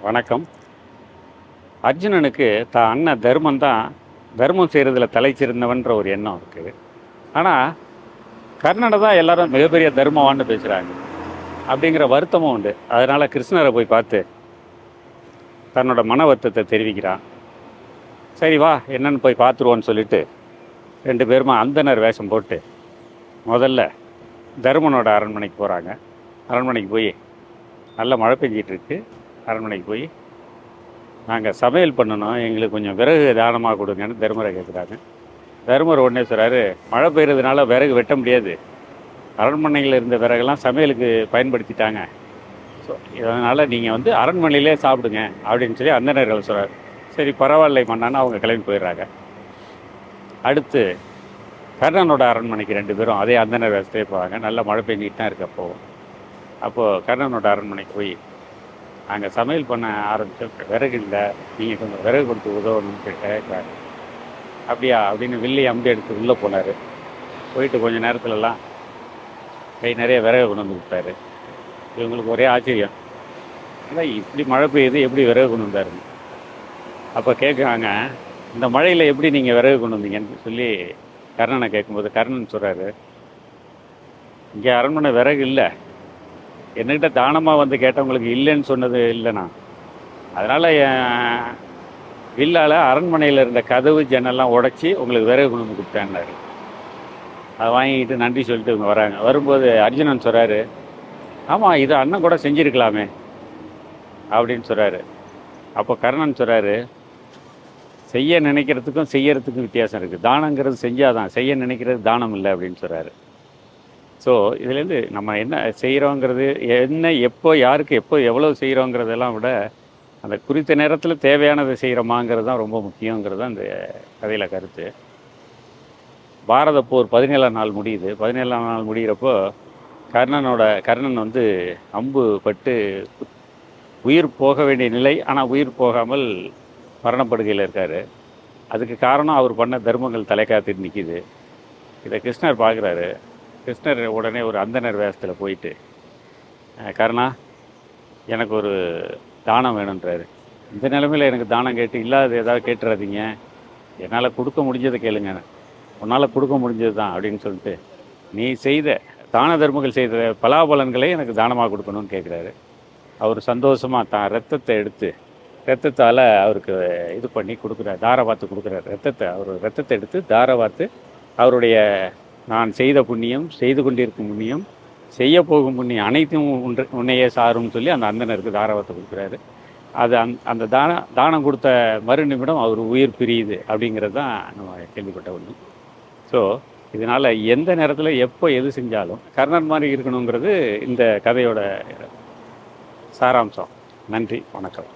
வணக்கம். அர்ஜுனனுக்கு தான் அண்ணன் தர்மன் தான் தர்மம் செய்கிறதுல தலைச்சிருந்தவன்ற ஒரு எண்ணம் இருக்குது. ஆனால் கர்ணனை தான் எல்லாரும் மிகப்பெரிய தர்மவான்னு பேசுகிறாங்க அப்படிங்கிற வருத்தமும் உண்டு. அதனால் கிருஷ்ணரை போய் பார்த்து தன்னோட மன வருத்தத்தை தெரிவிக்கிறான். சரி வா என்னன்னு போய் பார்த்துருவோன்னு சொல்லிட்டு 2 பேருமா அந்தனர் வேஷம் போட்டு முதல்ல தர்மனோட அரண்மனைக்கு போகிறாங்க. அரண்மனைக்கு போய் நல்ல மழை பெஞ்சிகிட்ருக்கு. அரண்மனைக்கு போய் நாங்கள் சமையல் பண்ணணும், எங்களுக்கு கொஞ்சம் விறகு தானமாக கொடுங்கன்னு தர்மரை கேட்குறாங்க. தர்மர் உடனே சொல்கிறாரு, மழை பெய்யறதுனால விறகு வெட்ட முடியாது, அரண்மனையில் இருந்த விறகெல்லாம் சமையலுக்கு பயன்படுத்திட்டாங்க, ஸோ இதனால் நீங்கள் வந்து அரண்மனையிலே சாப்பிடுங்க அப்படின்னு சொல்லி அந்தணர்கள் சொல்கிறார். சரி பரவாயில்லை மன்னான்னு அவங்க கிளம்பி போயிடுறாங்க. அடுத்து கர்ணனோட அரண்மனைக்கு 2 பேரும் அதே அந்தணர் வேஷத்தையே போவாங்க. நல்லா மழை பெஞ்சிக்கிட்டு தான் இருக்க அப்போது கர்ணனோட அரண்மனைக்கு போய் அங்கே சமையல் பண்ண ஆரம்பித்த விறகு இல்லை, நீங்கள் கொஞ்சம் விறகு கொடுத்து உதவணும்னு கேட்குறாங்க. அப்படியா அப்படின்னு வில்லி அம்பி எடுத்து உள்ளே போனார். போயிட்டு கொஞ்சம் நேரத்துலலாம் கை நிறைய விறகு கொண்டு வந்து கொடுத்தாரு. இவங்களுக்கு ஒரே ஆச்சரியம், அதான் இப்படி மழை பெய்யுது எப்படி விறகு கொண்டு வந்தாருன்னு. அப்போ கேட்குறாங்க, இந்த மழையில் எப்படி நீங்கள் விறகு கொண்டு வந்தீங்கன்னு சொல்லி கர்ணனை கேட்கும்போது கர்ணன் சொல்கிறாரு, இங்கே அரண்மனை விறகு இல்லை, என்கிட்ட தானமாக வந்து கேட்டவங்களுக்கு இல்லைன்னு சொன்னது இல்லைண்ணா, அதனால் என் வில்லால் அரண்மனையில் இருந்த கதவு ஜன்னல்லாம் உடச்சி உங்களுக்கு விறகு கொண்டு வந்து கொடுத்தேன்னாரு. அதை வாங்கிட்டு நன்றி சொல்லிட்டு இவங்க வராங்க. வரும்போது அர்ஜுனன் சொல்கிறாரு, ஆமாம் இது அண்ணன் கூட செஞ்சுருக்கலாமே அப்படின்னு சொல்கிறாரு. அப்போ கர்ணன் சொல்கிறாரு, செய்ய நினைக்கிறதுக்கும் செய்யறதுக்கும் வித்தியாசம் இருக்குது, தானங்கிறது செஞ்சாதான், செய்ய நினைக்கிறது தானம் இல்லை அப்படின்னு சொல்கிறாரு. ஸோ இதுலேருந்து நம்ம என்ன செய்கிறோங்கிறது, என்ன எப்போ யாருக்கு எப்போ எவ்வளோ செய்கிறோங்கிறதெல்லாம் விட அந்த குறித்த நேரத்தில் தேவையானதை செய்கிறோமாங்கிறது தான் ரொம்ப முக்கியங்கிறது தான் இந்த கதையில் கருத்து. பாரத போர் 17ஆம் நாள் முடியுது. 17ஆம் நாள் முடிகிறப்போ கர்ணன் வந்து அம்பு பட்டு உயிர் போக வேண்டிய நிலை, ஆனால் உயிர் போகாமல் மரணப்படுகையில் இருக்கார். அதுக்கு காரணம் அவர் பண்ண தர்மங்கள் தலை காத்துட்டு நிற்கிது. இதை கிருஷ்ணர் பார்க்குறாரு. கிருஷ்ணர் உடனே ஒரு அந்தனர் வேஷத்தில் போயிட்டு, கர்ணா எனக்கு ஒரு தானம் வேணுன்றாரு. இந்த நிலைமையில் எனக்கு தானம் கேட்டு இல்லாத ஏதாவது கேட்டுறாதீங்க, என்னால் கொடுக்க முடிஞ்சதை கேளுங்க, உன்னால் கொடுக்க முடிஞ்சது தான் அப்படின்னு சொல்லிட்டு நீ செய்த தான தர்மங்கள் செய்த பலாபலன்களை எனக்கு தானமாக கொடுக்கணும்னு கேட்குறாரு. அவர் சந்தோஷமாக தான் ரத்தத்தால் அவருக்கு இது பண்ணி கொடுக்குறாரு, தாரை பார்த்து கொடுக்குறாரு. ரத்தத்தை எடுத்து தாரை பார்த்து அவருடைய நான் செய்த புண்ணியம், செய்து கொண்டிருக்கும் புண்ணியம், செய்ய போகும் புண்ணியம் அனைத்தும் உன்னையே சாரும்னு சொல்லி அந்த அந்தனருக்கு தாரவத்தை கொடுக்குறாரு. அது அந்த தானம் கொடுத்த மறு நிமிடம் அவர் உயிர் பிரியுது அப்படிங்கிறது தான் நம்ம கேள்விப்பட்ட ஒன்று. ஸோ இதனால் எந்த நேரத்தில் எப்போ எது செஞ்சாலும் கர்ணன் மாதிரி இருக்கணுங்கிறது இந்த கதையோட சாராம்சம். நன்றி, வணக்கம்.